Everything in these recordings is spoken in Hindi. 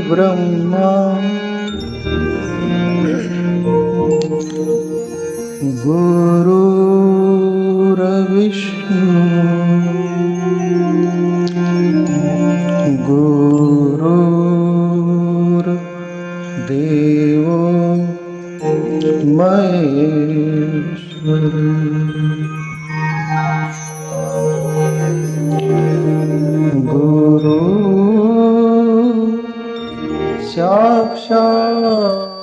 ब्रह्मा गुरुर्विष्णु गुरुर्देवो महेश्वर गुरु साक्षात्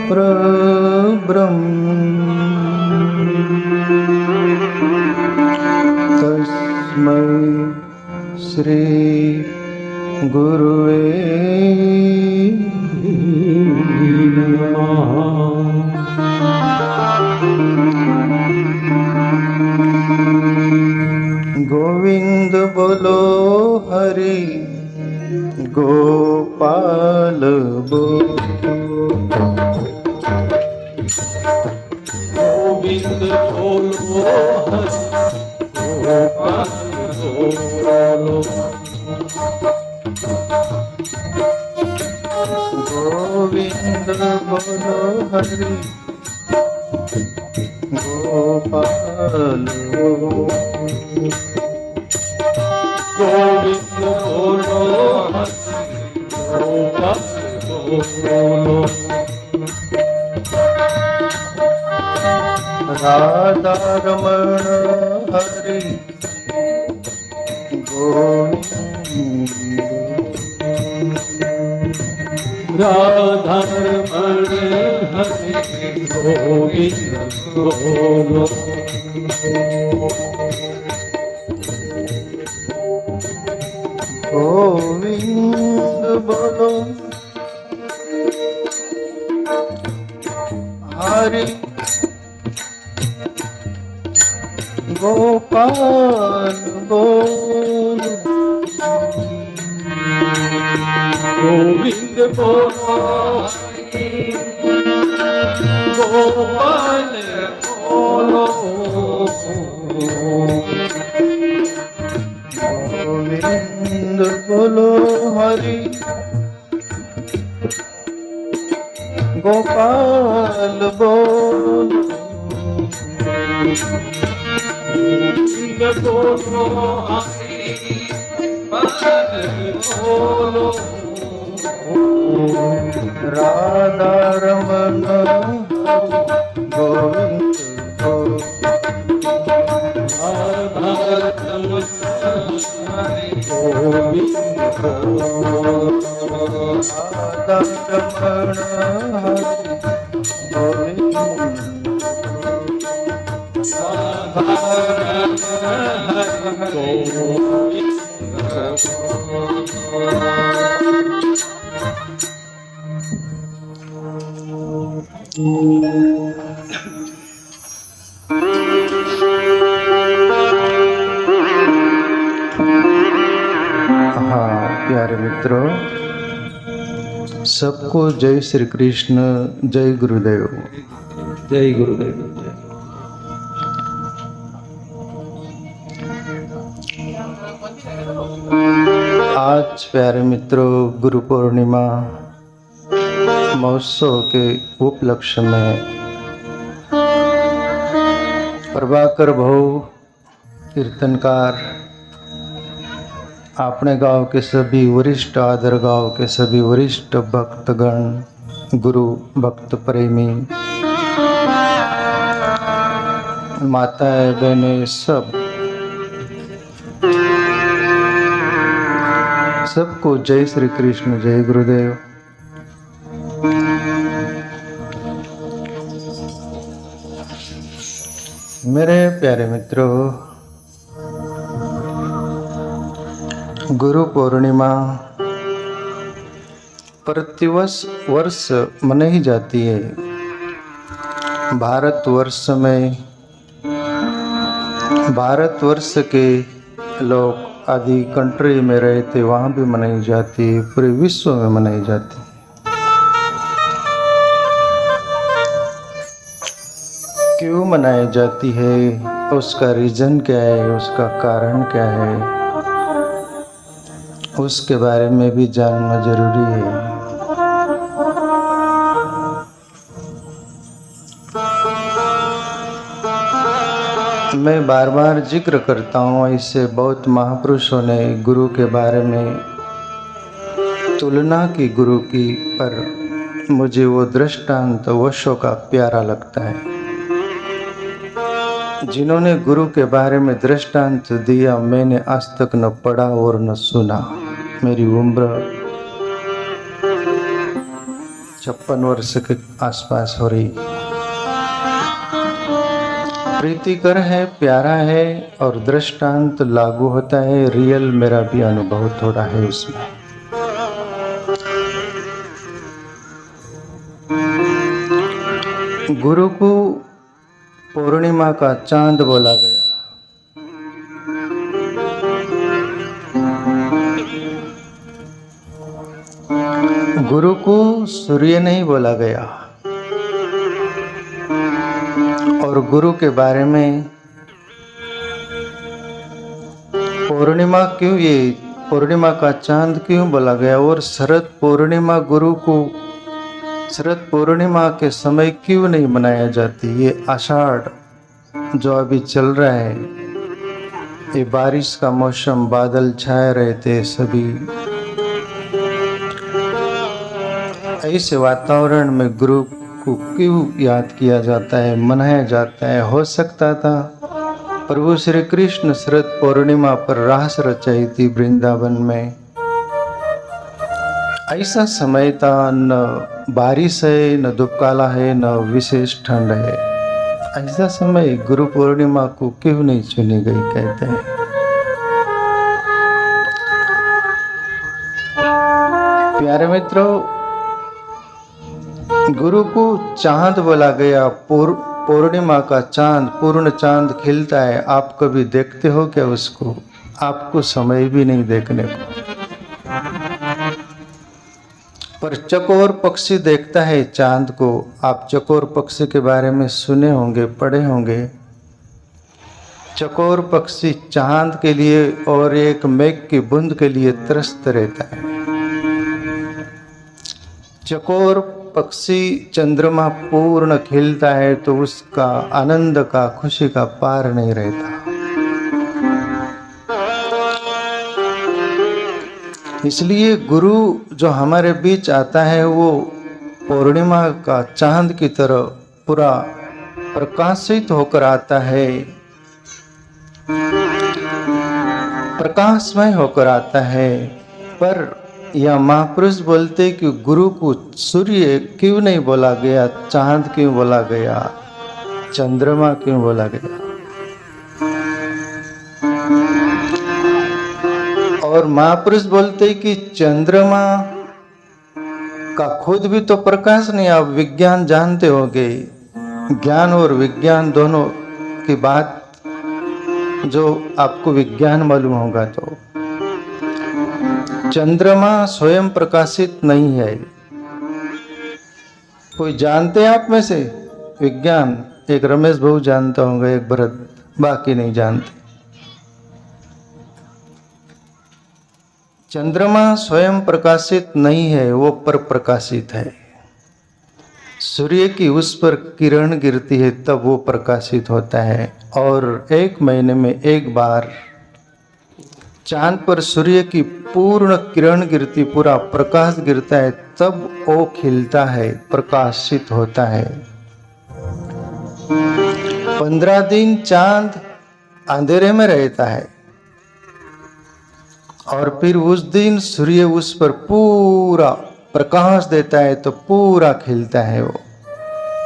परब्रह्म तस्मै श्री गुरुवे नमः। गोविंद बोलो हरि गोपाल बोलो गोविंद बोलो हरि गोपाल बोलो गोविंद बोलो हरि गोपाल गोविंद बोलो हरि गोपाल बोलो राधा रमण हरि गोविंद राधा रमण हरि गोविंद बोलो गोविंद बोलो हरि गोपाल बोलो गोविंद बोलो हरि गोपाल बोलो गोविंद बोलो हरि गोपाल बोलो गोविंद बोलो हरि गोपाल बोलो राधा रमण गोविंद बोलो राधा रमण हरि गोविंद बोलो राधा रमण हरि हाँ प्यारे मित्रों, सबको जय श्री कृष्ण, जय गुरुदेव। जय गुरुदेव। आज प्यारे मित्रों, गुरु पूर्णिमा महोत्सव के उपलक्ष्य में प्रभाकर भाऊ कीर्तनकार, अपने गांव के सभी वरिष्ठ, आदर गांव के सभी वरिष्ठ भक्तगण, गुरु भक्त प्रेमी, माताएं बहनें, सबको जय श्री कृष्ण, जय गुरुदेव। मेरे प्यारे मित्रों, गुरु पूर्णिमा प्रतिवर्ष मनाई जाती है। भारतवर्ष के लोग आदि कंट्री में रहे थे, वहाँ भी मनाई जाती है, पूरे विश्व में मनाई जाती है। क्यों मनाई जाती है, उसका रीज़न क्या है, उसका कारण क्या है, उसके बारे में भी जानना जरूरी है। मैं बार बार जिक्र करता हूँ, इससे बहुत महापुरुषों ने गुरु के बारे में तुलना की गुरु की, पर मुझे वो दृष्टांत ओशो का प्यारा लगता है। जिन्होंने गुरु के बारे में दृष्टांत दिया, मैंने आज तक न पढ़ा और न सुना। मेरी उम्र 56 वर्ष के आसपास हो रही। प्रीतिकर है, प्यारा है और दृष्टांत लागू होता है। रियल मेरा भी अनुभव थोड़ा है उसमें। गुरु को पूर्णिमा का चांद बोला गया। गुरु को सूर्य नहीं बोला गया। और गुरु के बारे में पूर्णिमा क्यों, ये पूर्णिमा का चांद क्यों बोला गया, और शरद पूर्णिमा गुरु को शरद पूर्णिमा के समय क्यों नहीं मनाया जाती। ये आषाढ़ जो अभी चल रहा है, ये बारिश का मौसम, बादल छाए रहते, सभी ऐसे वातावरण में गुरु को क्यों याद किया जाता है, मनाया जाता है। हो सकता था प्रभु श्री कृष्ण शरद पूर्णिमा पर रास रचाई थी वृंदावन में। ऐसा समय था, न बारिश है, न दुपकाला है, न विशेष ठंड है। ऐसा समय गुरु पूर्णिमा को क्यों नहीं चुनी गई, कहते हैं। प्यारे मित्रों, गुरु को चांद बोला गया। पूर्णिमा का चांद, पूर्ण चांद खिलता है। आप कभी देखते हो क्या उसको? आपको समय भी नहीं देखने को। पर चकोर पक्षी देखता है चांद को। आप चकोर पक्षी के बारे में सुने होंगे, पढ़े होंगे। चकोर पक्षी चांद के लिए और एक मेघ की बूंद के लिए त्रस्त रहता है। चकोर पक्षी चंद्रमा पूर्ण खिलता है तो उसका आनंद का, खुशी का पार नहीं रहता। इसलिए गुरु जो हमारे बीच आता है, वो पूर्णिमा का चांद की तरह पूरा प्रकाशित होकर आता है, प्रकाशमय होकर आता है। पर यह महापुरुष बोलते कि गुरु को सूर्य क्यों नहीं बोला गया, चांद क्यों बोला गया, चंद्रमा क्यों बोला गया। और महापुरुष बोलते कि चंद्रमा का खुद भी तो प्रकाश नहीं। आप विज्ञान जानते होंगे, ज्ञान और विज्ञान दोनों की बात जो आपको विज्ञान मालूम होगा, तो चंद्रमा स्वयं प्रकाशित नहीं है। कोई जानते हैं आप में से? विज्ञान एक रमेश भाऊ जानता होंगे, एक भरत, बाकी नहीं जानते। चंद्रमा स्वयं प्रकाशित नहीं है, वो पर प्रकाशित है। सूर्य की उस पर किरण गिरती है तब वो प्रकाशित होता है। और एक महीने में एक बार चांद पर सूर्य की पूर्ण किरण गिरती, पूरा प्रकाश गिरता है, तब वो खिलता है, प्रकाशित होता है। 15 दिन चांद अंधेरे में रहता है और फिर उस दिन सूर्य उस पर पूरा प्रकाश देता है तो पूरा खिलता है वो।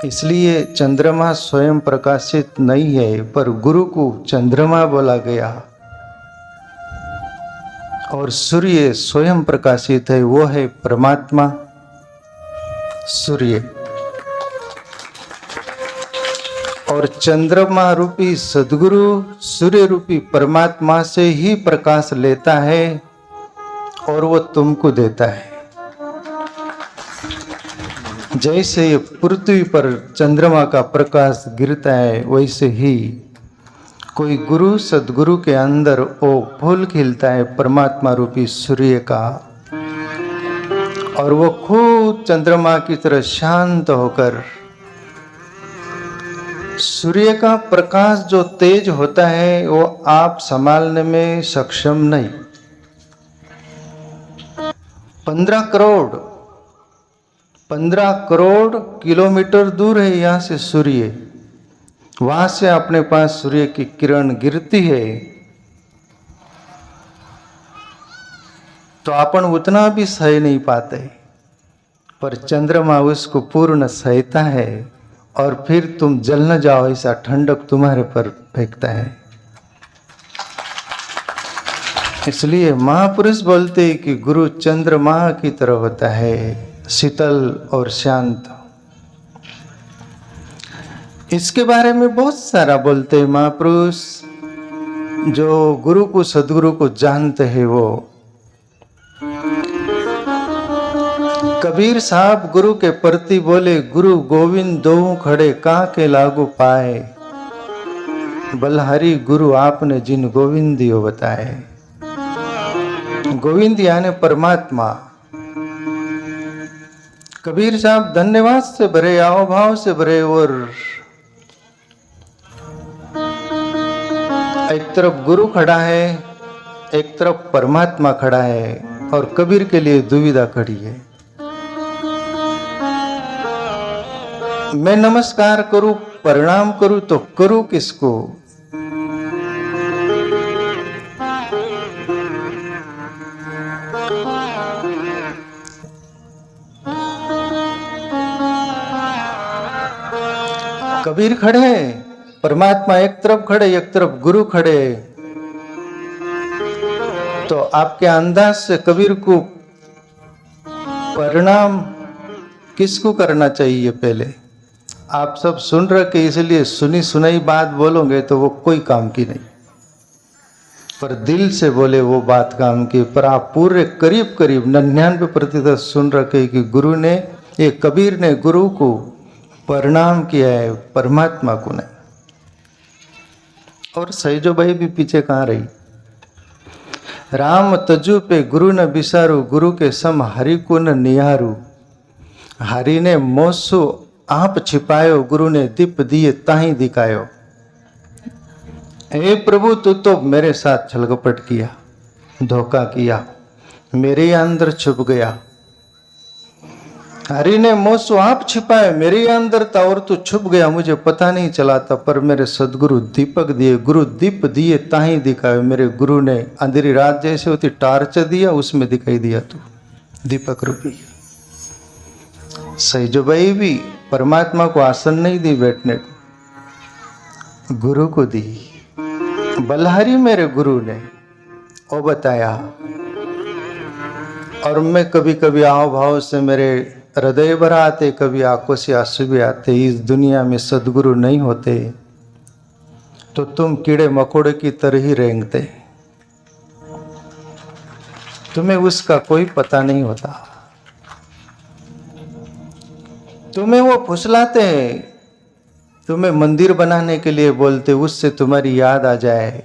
इसलिए चंद्रमा स्वयं प्रकाशित नहीं है, पर गुरु को चंद्रमा बोला गया। और सूर्य स्वयं प्रकाशित है, वो है परमात्मा सूर्य। और चंद्रमा रूपी सद्गुरु सूर्य रूपी परमात्मा से ही प्रकाश लेता है और वो तुमको देता है। जैसे ये पृथ्वी पर चंद्रमा का प्रकाश गिरता है, वैसे ही कोई गुरु सद्गुरु के अंदर वो फूल खिलता है परमात्मा रूपी सूर्य का, और वो खुद चंद्रमा की तरह शांत होकर सूर्य का प्रकाश जो तेज होता है वो आप संभालने में सक्षम नहीं। 15 करोड़ किलोमीटर दूर है यहाँ से सूर्य, वहां से अपने पास सूर्य की किरण गिरती है तो अपन उतना भी सह नहीं पाते, पर चंद्रमा उसको पूर्ण सहता है और फिर तुम जल न जाओ ऐसा ठंडक तुम्हारे पर फेंकता है। इसलिए महापुरुष बोलते हैं कि गुरु चंद्रमा की तरह होता है, शीतल और शांत। इसके बारे में बहुत सारा बोलते हैं महापुरुष। जो गुरु को सद्गुरु को जानते हैं वो कबीर साहब गुरु के प्रति बोले, गुरु गोविंद दो खड़े का के लागू पाए, बलहरी गुरु आपने जिन गोविंदियो बताए। गोविंद यानी परमात्मा। कबीर साहब धन्यवाद से भरे, आवभाव से भरे, और एक तरफ गुरु खड़ा है, एक तरफ परमात्मा खड़ा है, और कबीर के लिए दुविधा खड़ी है। मैं नमस्कार करूं, प्रणाम करूं तो करूं किसको? कबीर खड़े, परमात्मा एक तरफ खड़े, एक तरफ गुरु खड़े, तो आपके अंदाज से कबीर को प्रणाम किसको करना चाहिए? पहले आप सब सुन रखे, इसलिए सुनी सुनाई बात बोलोगे तो वो कोई काम की नहीं, पर दिल से बोले वो बात काम की। पर आप पूरे करीब करीब 99% सुन रखे कि गुरु ने, ये कबीर ने गुरु को प्रणाम किया है, परमात्मा को नहीं। और सैजो भाई भी पीछे कहाँ रही? राम तजु पे गुरु न बिसारू, गुरु के सम हरि को न निहारू। हरि ने मोसु आप छिपायो, गुरु ने दीप दिए ताही दिखायो। हे प्रभु तू तो मेरे साथ छलकपट किया, धोखा किया, मेरे अंदर छुप गया। हरि ने मोसु आप छिपाए, मेरे अंदर था और तू छुप गया, मुझे पता नहीं चला था। पर मेरे सदगुरु दीपक दिए, गुरु दीप दिए ताही दिखाए। मेरे गुरु ने अंधेरी रात जैसे होती टार्च दिया, उसमें दिखाई दिया तू दीपक रूपी। सैजो भाई भी परमात्मा को आसन नहीं दी बैठने को, गुरु को दी। बलहरी मेरे गुरु ने वो बताया, और मैं कभी कभी आव भाव से मेरे हृदय भरा आते, कभी आंखों से आंसू भी आते। इस दुनिया में सदगुरु नहीं होते तो तुम कीड़े मकोड़े की तरह ही रेंगते, तुम्हें उसका कोई पता नहीं होता। तुम्हें वो फुसलाते हैं, तुम्हें मंदिर बनाने के लिए बोलते, उससे तुम्हारी याद आ जाए।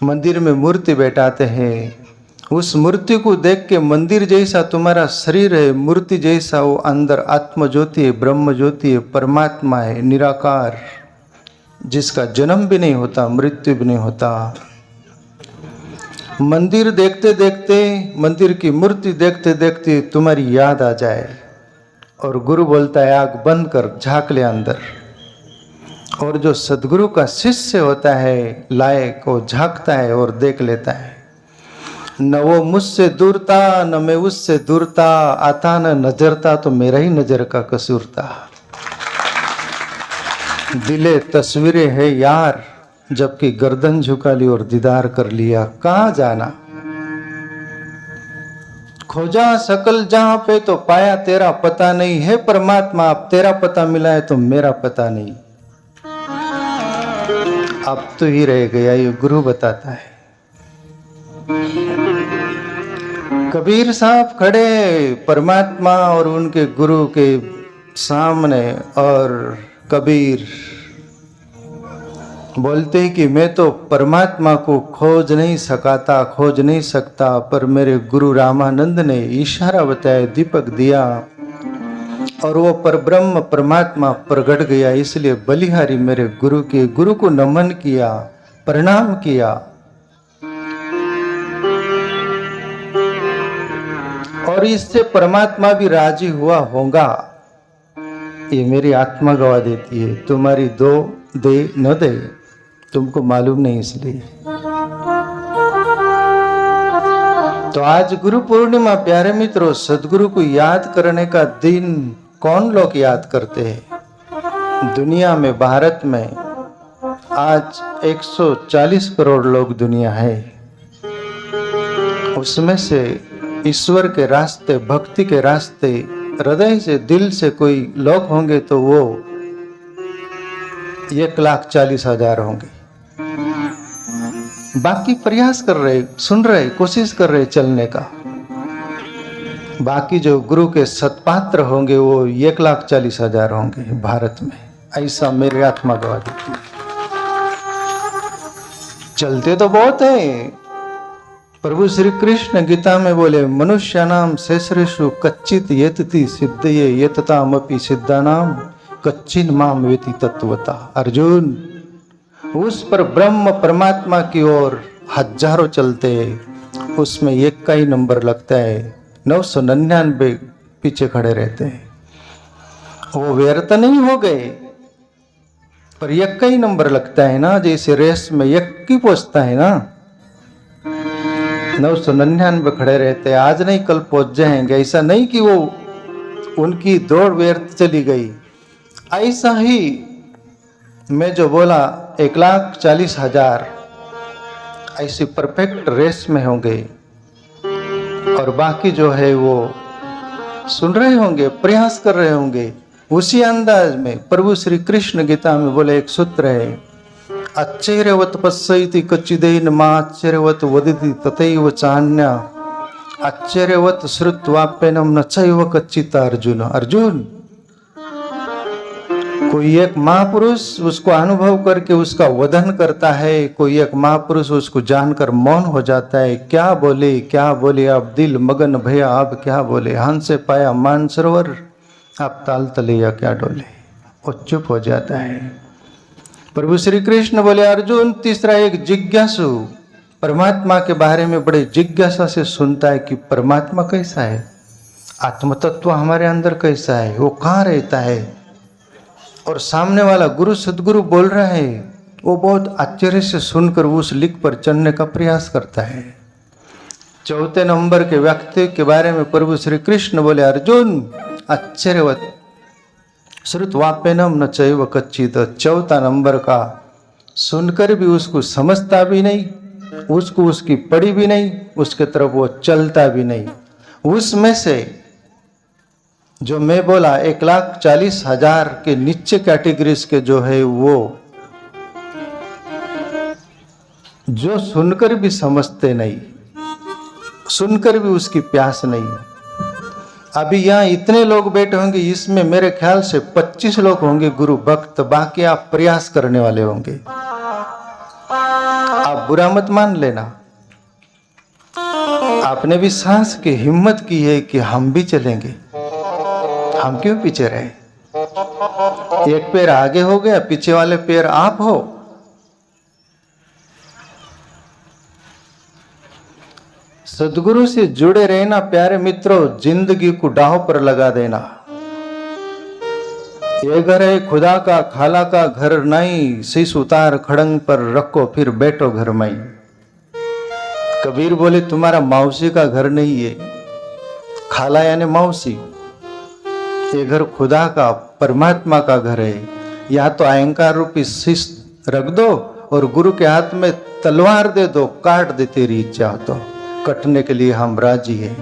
मंदिर में मूर्ति बैठाते हैं, उस मूर्ति को देख के मंदिर जैसा तुम्हारा शरीर है, मूर्ति जैसा वो अंदर आत्म ज्योति है, ब्रह्म ज्योति है, परमात्मा है, निराकार, जिसका जन्म भी नहीं होता, मृत्यु भी नहीं होता। मंदिर देखते देखते, मंदिर की मूर्ति देखते देखते तुम्हारी याद आ जाए, और गुरु बोलता है आग बंद कर, झांक ले अंदर। और जो सदगुरु का शिष्य होता है लायक, वो झांकता है और देख लेता है। न वो मुझसे दूर था, न मैं उससे दूर था, आता न नजर था तो मेरा ही नजर का कसूर था। दिले तस्वीरें है यार, जबकि गर्दन झुका ली और दीदार कर लिया। कहाँ जाना खोजा सकल जहां पे तो पाया तेरा पता नहीं है। परमात्मा अब तेरा पता मिला है तो मेरा पता नहीं। अब तो ही रह गया, ये गुरु बताता है। कबीर साहब खड़े परमात्मा और उनके गुरु के सामने, और कबीर बोलते हैं कि मैं तो परमात्मा को खोज नहीं सकता, पर मेरे गुरु रामानंद ने इशारा बताया, दीपक दिया, और वो परब्रह्म परमात्मा प्रगट गया। इसलिए बलिहारी मेरे गुरु को नमन किया, प्रणाम किया। और इससे परमात्मा भी राजी हुआ होगा, ये मेरी आत्मा गवाह देती है। तुम्हारी दो दे न दे तुमको मालूम नहीं, इसलिए। तो आज गुरु पूर्णिमा, प्यारे मित्रों, सदगुरु को याद करने का दिन कौन लोग याद करते हैं? दुनिया में, भारत में आज 140 करोड़ लोग दुनिया है। उसमें से ईश्वर के रास्ते, भक्ति के रास्ते, हृदय से, दिल से कोई लोग होंगे तो वो 1,40,000 होंगे। बाकी प्रयास कर रहे, सुन रहे, कोशिश कर रहे चलने का। बाकी जो गुरु के सत्पात्र होंगे वो 1,40,000 होंगे भारत में। ऐसा मेरी आत्मा गवाह देती है। चलते तो बहुत है। प्रभु श्री कृष्ण गीता में बोले, मनुष्यानाम शेषरेषु कच्चित यतति सिद्धये यततामपि सिद्धानाम कच्चिन माम वेति तत्वता। अर्जुन, उस पर ब्रह्म परमात्मा की ओर हजारों चलते हैं, उसमें एक का ही नंबर लगता है, 999 पीछे खड़े रहते हैं। वो व्यर्थ नहीं हो गए, पर एक का ही नंबर लगता है ना। जैसे रेस में एक ही पहुंचता है ना, 999 खड़े रहते हैं। आज नहीं कल पहुंच जाएंगे, ऐसा नहीं कि वो उनकी दौड़ व्यर्थ चली गई। ऐसा ही मैं जो बोला 1,40,000 ऐसी परफेक्ट रेस में होंगे, और बाकी जो है वो सुन रहे होंगे, प्रयास कर रहे होंगे। उसी अंदाज में प्रभु श्री कृष्ण गीता में बोले, एक सूत्र है, आश्चर्यवत पश्यति कच्चिदेन माश्चर्यवत वदति तथैव चान्या आश्चर्यवत श्रुत्वाप्यनम न चैव कच्चित। अर्जुन, अर्जुन, कोई एक महापुरुष उसको अनुभव करके उसका वदन करता है, कोई एक महापुरुष उसको जानकर मौन हो जाता है। क्या बोले अब दिल मगन भया, अब क्या बोले, हंस से पाया मानसरोवर, अब ताल तले या क्या डोले। वो चुप हो जाता है। प्रभु श्री कृष्ण बोले, अर्जुन, तीसरा एक जिज्ञासु परमात्मा के बारे में बड़े जिज्ञासा से सुनता है कि परमात्मा कैसा है, आत्मतत्व हमारे अंदर कैसा है, वो कहाँ रहता है। और सामने वाला गुरु सदगुरु बोल रहा है, वो बहुत आश्चर्य से सुनकर उस लिख पर चढ़ने का प्रयास करता है। चौथे नंबर के व्यक्ति के बारे में प्रभु श्री कृष्ण बोले, अर्जुन, आश्चर्यवत श्रुत्वाप्यनम न चैव कच्चित। चौथा नंबर का सुनकर भी उसको समझता भी नहीं, उसको उसकी पड़ी भी नहीं, उसके तरफ वो चलता भी नहीं। उसमें से जो मैं बोला 1,40,000 के नीचे कैटेगरीज के जो है, वो जो सुनकर भी समझते नहीं, सुनकर भी उसकी प्यास नहीं। अभी यहाँ इतने लोग बैठे होंगे, इसमें मेरे ख्याल से 25 लोग होंगे गुरु भक्त, बाकी आप प्रयास करने वाले होंगे। आप बुरा मत मान लेना। आपने भी सांस की हिम्मत की है कि हम भी चलेंगे, हम क्यों पीछे रहे। एक पैर आगे हो गया, पीछे वाले पैर आप हो। सदगुरु से जुड़े रहना प्यारे मित्रों, जिंदगी को दांव पर लगा देना। ये घर है खुदा का, खाला का घर नहीं, शीश उतार खड़ंग पर रखो फिर बैठो घर में। कबीर बोले, तुम्हारा मौसी का घर नहीं है, खाला यानी मौसी। ये घर खुदा का, परमात्मा का घर है। या तो अहंकार रूपी शीश रख दो और गुरु के हाथ में तलवार दे दो, काट दे, तेरी इच्छा हो तो कटने के लिए हम राजी हैं,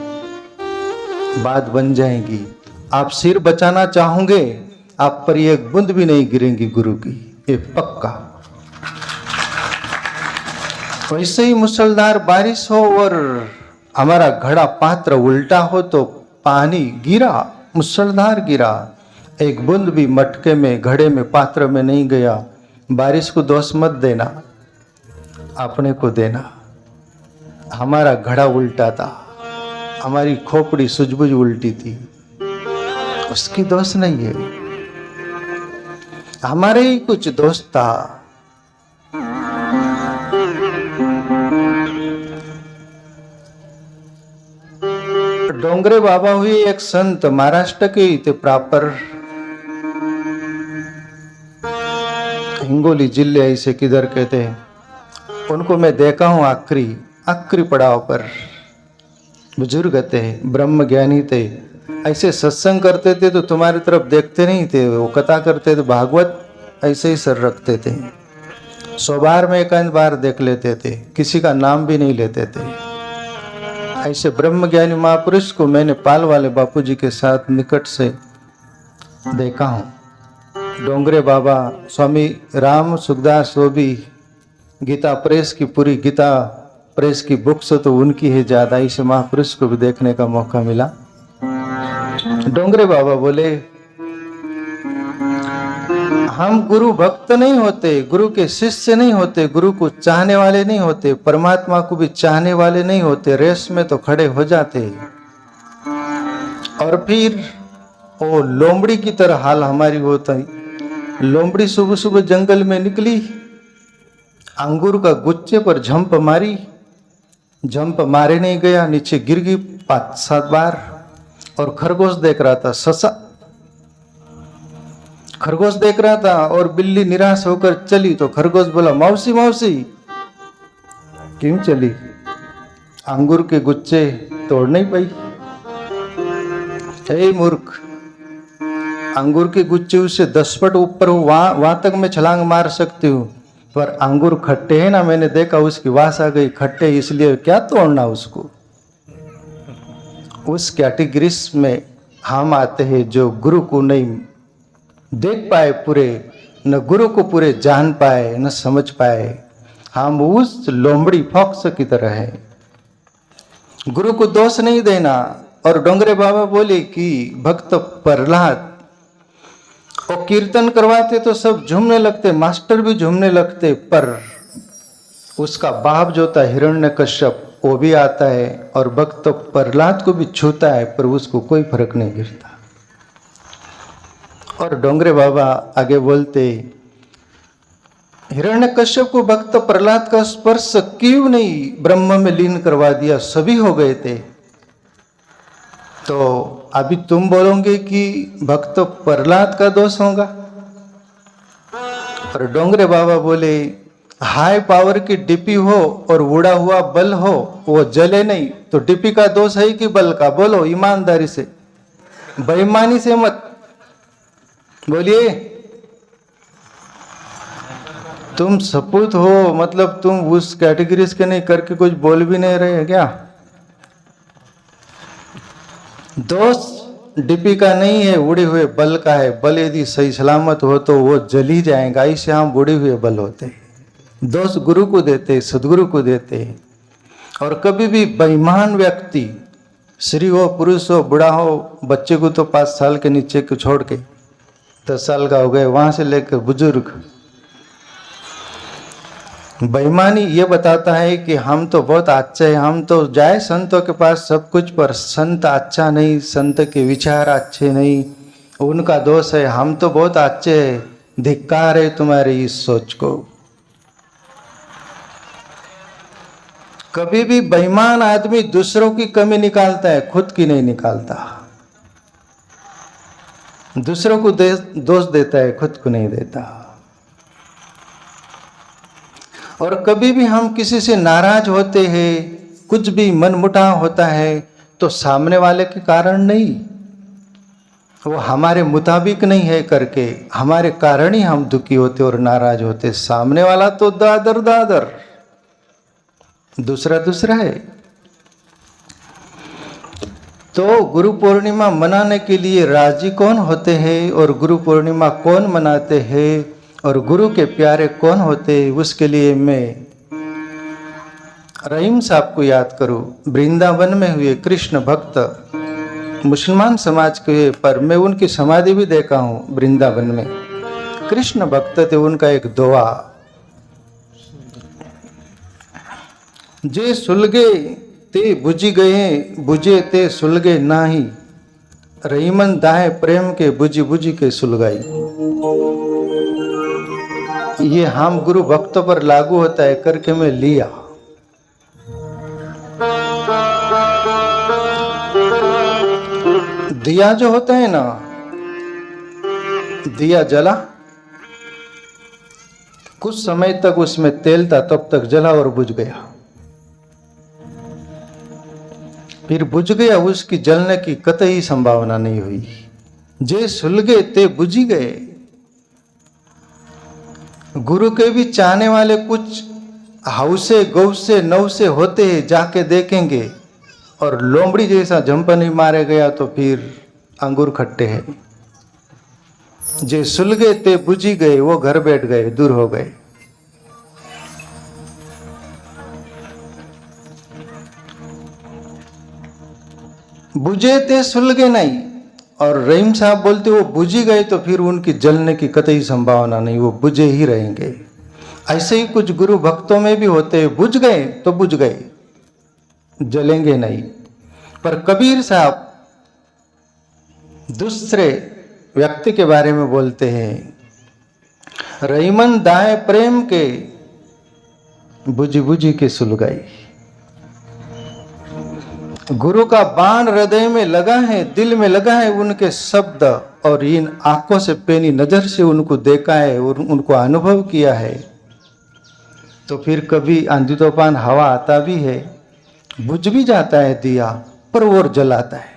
बात बन जाएगी। आप सिर बचाना चाहोगे, आप पर एक बूंद भी नहीं गिरेंगी गुरु की, ये पक्का। वैसे ही मूसलधार बारिश हो और हमारा घड़ा पात्र उल्टा हो तो पानी गिरा, मूसलधार गिरा, एक बूंद भी मटके में, घड़े में, पात्र में नहीं गया। बारिश को दोष मत देना, अपने को देना। हमारा घड़ा उल्टा था, हमारी खोपड़ी सूझबूझ उल्टी थी, उसकी दोष नहीं है, हमारे ही कुछ दोष था। डोंगरे बाबा हुई एक संत, महाराष्ट्र के ही थे प्रॉपर, हिंगोली जिले ऐसे किधर के थे। उनको मैं देखा हूँ आखिरी पड़ाव पर। बुजुर्ग थे, ब्रह्म ज्ञानी थे, ऐसे सत्संग करते थे तो तुम्हारी तरफ देखते नहीं थे। वो कथा करते थे भागवत, ऐसे ही सर रखते थे। 100 बार में एक बार देख लेते थे, किसी का नाम भी नहीं लेते थे। ऐसे ब्रह्म ज्ञानी महापुरुष को मैंने पाल वाले बापूजी के साथ निकट से देखा हूँ। डोंगरे बाबा, स्वामी राम सुखदास, वो भी गीता प्रेस की, पूरी गीता प्रेस की बुक्स तो उनकी है ज़्यादा। इस महापुरुष को भी देखने का मौका मिला। डोंगरे बाबा बोले, हम गुरु भक्त नहीं होते, गुरु के शिष्य नहीं होते, गुरु को चाहने वाले नहीं होते, परमात्मा को भी चाहने वाले नहीं होते। रेस में तो खड़े हो जाते। और फिर वो लोमड़ी की तरह हाल हमारी होता है। लोमड़ी सुबह सुबह जंगल में निकली, अंगूर का गुच्छे पर झंप मारी, झंप मारे नहीं गया, नीचे गिर गई 5-7 बार। और खरगोश देख रहा था, ससा खरगोश देख रहा था, और बिल्ली निराश होकर चली तो खरगोश बोला, मौसी मौसी। क्यों चली? अंगूर के गुच्छे तोड़ नहीं पाई। हे मूर्ख, अंगूर के गुच्छे उससे 10 फुट ऊपर हो, वहां तक मैं छलांग मार सकती हूँ, पर अंगूर खट्टे हैं ना, मैंने देखा उसकी वास आ गई, खट्टे, इसलिए क्या तोड़ना उसको। उस कैटेगरीज में हम आते हैं जो गुरु को नहीं देख पाए पूरे, न गुरु को पूरे जान पाए, न समझ पाए। हम उस लोमड़ी फॉक्स की तरह है। गुरु को दोष नहीं देना। और डोंगरे बाबा बोले कि भक्त प्रहलाद, वो कीर्तन करवाते तो सब झूमने लगते, मास्टर भी झूमने लगते, पर उसका बाप जो था हिरण्यकश्यप, वो भी आता है और भक्त प्रहलाद को भी छूता है, पर उसको कोई फर्क नहीं गिरता। और डोंगरे बाबा आगे बोलते, हिरण्यकश्यप को भक्त प्रहलाद का स्पर्श क्यों नहीं ब्रह्म में लीन करवा दिया, सभी हो गए थे। तो अभी तुम बोलोगे कि भक्त प्रहलाद का दोष होगा। और डोंगरे बाबा बोले, हाई पावर की डीपी हो और उड़ा हुआ बल हो, वो जले नहीं, तो डीपी का दोष है कि बल का? बोलो ईमानदारी से, बेईमानी से मत बोलिए। तुम सपूत हो, मतलब तुम उस कैटेगरीज के नहीं करके कुछ बोल भी नहीं रहे क्या? दोष डीपी का नहीं है, उड़े हुए बल का है। बल यदि सही सलामत हो तो वो जल ही जाएगा। इससे हम उड़े हुए बल होते हैं। दोष गुरु को देते, सदगुरु को देते। और कभी भी बेईमान व्यक्ति, स्त्री हो, पुरुष हो, बूढ़ा हो, बच्चे को तो 5 साल के नीचे को छोड़ के 10 साल का हो गए, वहां से लेकर बुजुर्ग, बेईमानी ये बताता है कि हम तो बहुत अच्छे हैं, हम तो जाए संतों के पास सब कुछ, पर संत अच्छा नहीं, संत के विचार अच्छे नहीं, उनका दोष है, हम तो बहुत अच्छे हैं। धिक्कार है तुम्हारी इस सोच को। कभी भी बेईमान आदमी दूसरों की कमी निकालता है, खुद की नहीं निकालता। दूसरों को दोष देता है, खुद को नहीं देता। और कभी भी हम किसी से नाराज होते हैं, कुछ भी मनमुटाव होता है, तो सामने वाले के कारण नहीं, वो हमारे मुताबिक नहीं है करके, हमारे कारण ही हम दुखी होते और नाराज होते। सामने वाला तो दादर दादर, दूसरा दूसरा है। तो गुरु पूर्णिमा मनाने के लिए राजी कौन होते हैं और गुरु पूर्णिमा कौन मनाते हैं और गुरु के प्यारे कौन होते हैं, उसके लिए मैं रहीम साहब को याद करो, वृंदावन में हुए कृष्ण भक्त, मुसलमान समाज के हुए, पर मैं उनकी समाधि भी देखा हूँ वृंदावन में। कृष्ण भक्त थे, उनका एक दुआ, जे सुलगे ते बुझी गए, बुझे ते सुलगे नाही, रहीमन दाहे प्रेम के बुझी बुझी के सुलगाई। ये हम गुरु भक्तों पर लागू होता है, करके मैं लिया। दिया जो होता है ना, दिया जला, कुछ समय तक उसमें तेल था, तब तक जला और बुझ गया, फिर बुझ गया, उसकी जलने की कतई संभावना नहीं हुई। जे सुलगे ते बुझी गए। गुरु के भी चाहने वाले कुछ हौसे गौसे नौसे होते हैं, जाके देखेंगे, और लोमड़ी जैसा जंप नहीं मारे गया तो फिर अंगूर खट्टे हैं। जे सुलगे ते बुझी गए, वो घर बैठ गए, दूर हो गए। बुझे ते सुलगे नहीं, और रहीम साहब बोलते वो बुझी गए तो फिर उनकी जलने की कतई संभावना नहीं, वो बुझे ही रहेंगे। ऐसे ही कुछ गुरु भक्तों में भी होते हैं, बुझ गए तो बुझ गए, जलेंगे नहीं। पर कबीर साहब दूसरे व्यक्ति के बारे में बोलते हैं, रहीमन दाए प्रेम के बुझी बुझी के सुलगाई। गुरु का बाण हृदय में लगा है, दिल में लगा है, उनके शब्द, और इन आंखों से पेनी नजर से उनको देखा है और उनको अनुभव किया है, तो फिर कभी आंधी तूफान हवा आता भी है, बुझ भी जाता है दिया, पर वो जलाता है,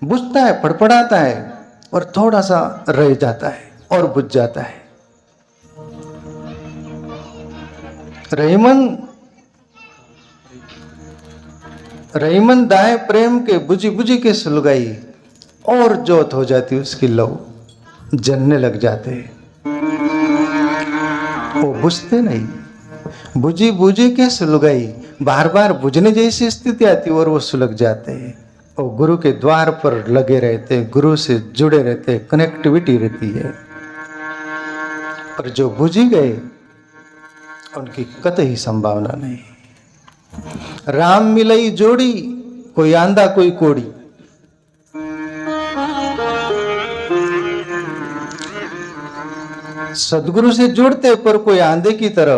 बुझता है, फड़फड़ाता है, और थोड़ा सा रह जाता है और बुझ जाता है। रहीमन दाए प्रेम के बुझी बुझी के सुलगाई, और जोत हो जाती उसकी लव, जलने लग जाते, वो बुझते नहीं, बुझी बुझी के सुलगाई। बार बार बुझने जैसी स्थिति आती और वो सुलग जाते हैं, और गुरु के द्वार पर लगे रहते, गुरु से जुड़े रहते, कनेक्टिविटी रहती है। पर जो बुझी गए उनकी कतई संभावना नहीं। राम मिलई जोड़ी, कोई आंधा कोई कोड़ी। सदगुरु से जुड़ते, पर कोई आंधे की तरह,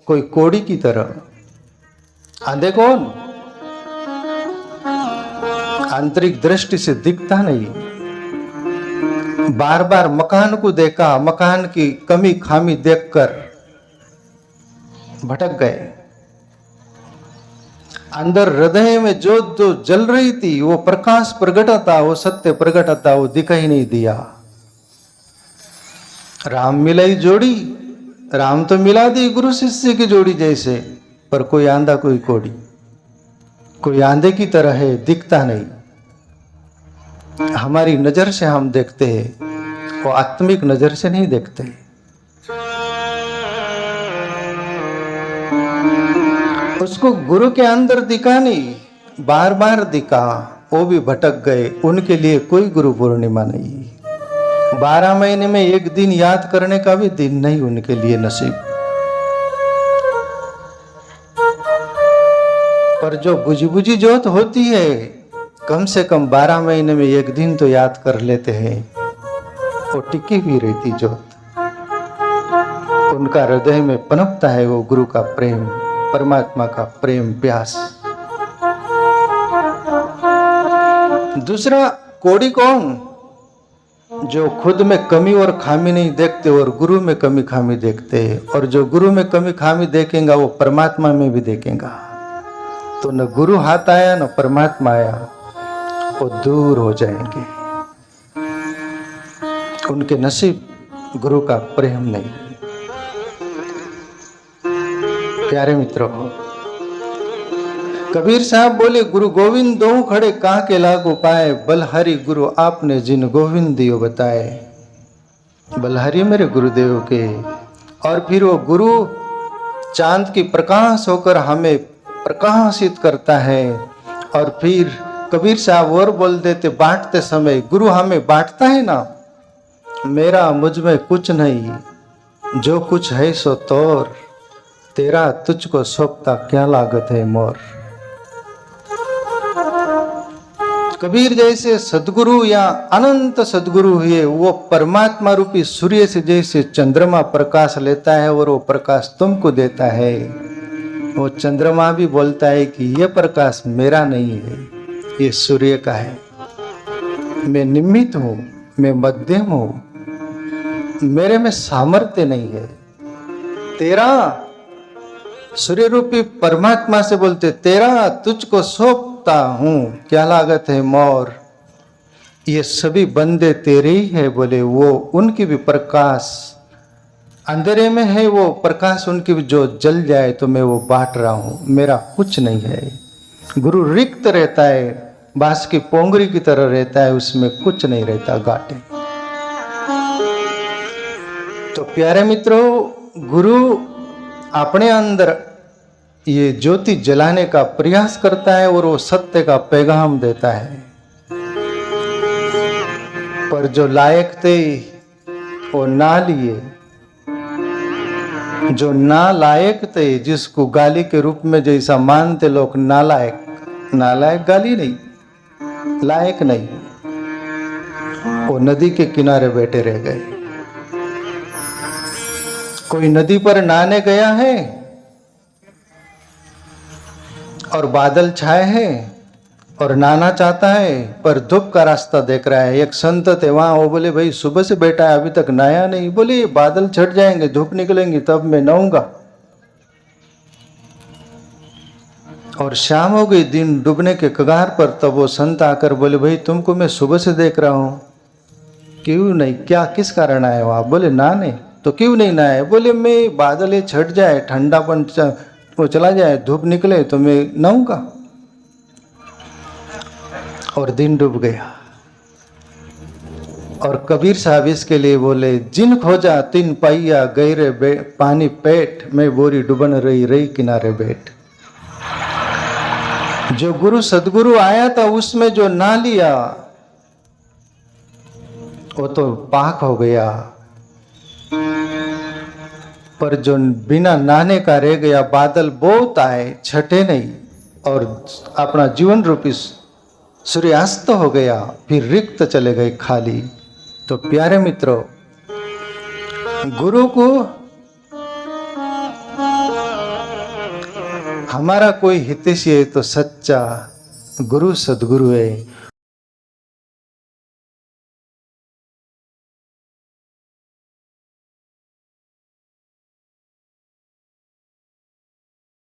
कोई कोड़ी की तरह। आंधे कौन? आंतरिक दृष्टि से दिखता नहीं, बार बार मकान को देखा, मकान की कमी खामी देखकर भटक गए। अंदर हृदय में जो जो जल रही थी, वो प्रकाश प्रकट था, वो सत्य प्रकट था, वो दिखाई नहीं दिया। राम मिलाई जोड़ी, राम तो मिला दी गुरु शिष्य की जोड़ी जैसे, पर कोई आंधा कोई कोड़ी, कोई आंधे की तरह है, दिखता नहीं। हमारी नजर से हम देखते हैं, वो आत्मिक नजर से नहीं देखते। उसको गुरु के अंदर दिखा नहीं, बार बार दिखा, वो भी भटक गए। उनके लिए कोई गुरु पूर्णिमा नहीं, 12 महीने में एक दिन याद करने का भी दिन नहीं उनके लिए नसीब। पर जो बुझी बुझी जोत होती है, कम से कम 12 महीने में एक दिन तो याद कर लेते हैं, वो टिकी हुई रहती जोत। उनका हृदय में पनपता है वो गुरु का प्रेम, परमात्मा का प्रेम प्यास। दूसरा कोड़ी कौन? जो खुद में कमी और खामी नहीं देखते और गुरु में कमी खामी देखते हैं, और जो गुरु में कमी खामी देखेगा वो परमात्मा में भी देखेगा। तो न गुरु हाथ आया न परमात्मा आया, वो दूर हो जाएंगे। उनके नसीब गुरु का प्रेम नहीं। प्यारे मित्रों, कबीर साहब बोले, गुरु गोविंद दो खड़े कहाँ के लागू पाए, बलहरी गुरु आपने जिन गोविंद दियो बताए। बलहरी मेरे गुरुदेव के, और फिर वो गुरु चांद की प्रकाश होकर हमें प्रकाशित करता है। और फिर कबीर साहब और बोल देते बांटते समय, गुरु हमें बांटता है ना, मेरा मुझ में कुछ नहीं, जो कुछ है सो तोर, तेरा तुझको सौंपता क्या लागत है मोर। कबीर जैसे सदगुरु या अनंत सदगुरु हुए, वो परमात्मा रूपी सूर्य से जैसे चंद्रमा प्रकाश लेता है और वो प्रकाश तुमको देता है। वो चंद्रमा भी बोलता है कि ये प्रकाश मेरा नहीं है, ये सूर्य का है। मैं निमित्त हूँ, मैं मध्यम हूँ, मेरे में सामर्थ्य नहीं है। तेरा सूर्य रूपी परमात्मा से बोलते, तेरा तुझको सौंपता हूँ क्या लागत है मोर। ये सभी बंदे तेरे ही है बोले, वो उनकी भी प्रकाश अंधेरे में है, वो प्रकाश उनकी भी जो जल जाए तो मैं वो बांट रहा हूँ, मेरा कुछ नहीं है। गुरु रिक्त रहता है, बांस की पोंगरी की तरह रहता है, उसमें कुछ नहीं रहता गाटे। तो प्यारे मित्रों, गुरु अपने अंदर ये ज्योति जलाने का प्रयास करता है और वो सत्य का पैगाम देता है। पर जो लायक थे वो ना लिए, जो ना लायक थे, जिसको गाली के रूप में जैसा मानते लोग, नालायक, नालायक गाली नहीं, लायक नहीं, वो नदी के किनारे बैठे रह गए। कोई नदी पर नहाने गया है और बादल छाए हैं और नहाना चाहता है, पर धूप का रास्ता देख रहा है। एक संत थे वहां, वो बोले भाई सुबह से बैठा है अभी तक नहाया नहीं। बोले बादल छट जाएंगे, धूप निकलेंगी, तब मैं नहाऊंगा। और शाम हो गई, दिन डूबने के कगार पर, तब वो संत आकर बोले भाई तुमको मैं सुबह से देख रहा हूं, क्यों नहीं, क्या किस कारण आए हो आप। बोले नहाने। तो क्यों नहीं नहाए। बोले मैं बादल ये छट जाए, ठंडापन वो चला जाए, धूप निकले तो मैं नहाऊंगा। और दिन डूब गया। और कबीर साहब इसके लिए बोले, जिन खोजा तिन पाइया, गहरे पानी पेट, मैं बोरी डूबन रही रही किनारे बैठ। जो गुरु सदगुरु आया था उसमें जो ना लिया वो तो पाक हो गया, पर जो बिना नहाने का रह गया, बादल बहुत आए छटे नहीं और अपना जीवन रूपी सूर्यास्त हो गया, फिर रिक्त चले गए खाली। तो प्यारे मित्रों, गुरु को हमारा कोई हितैषी है तो सच्चा गुरु सदगुरु है।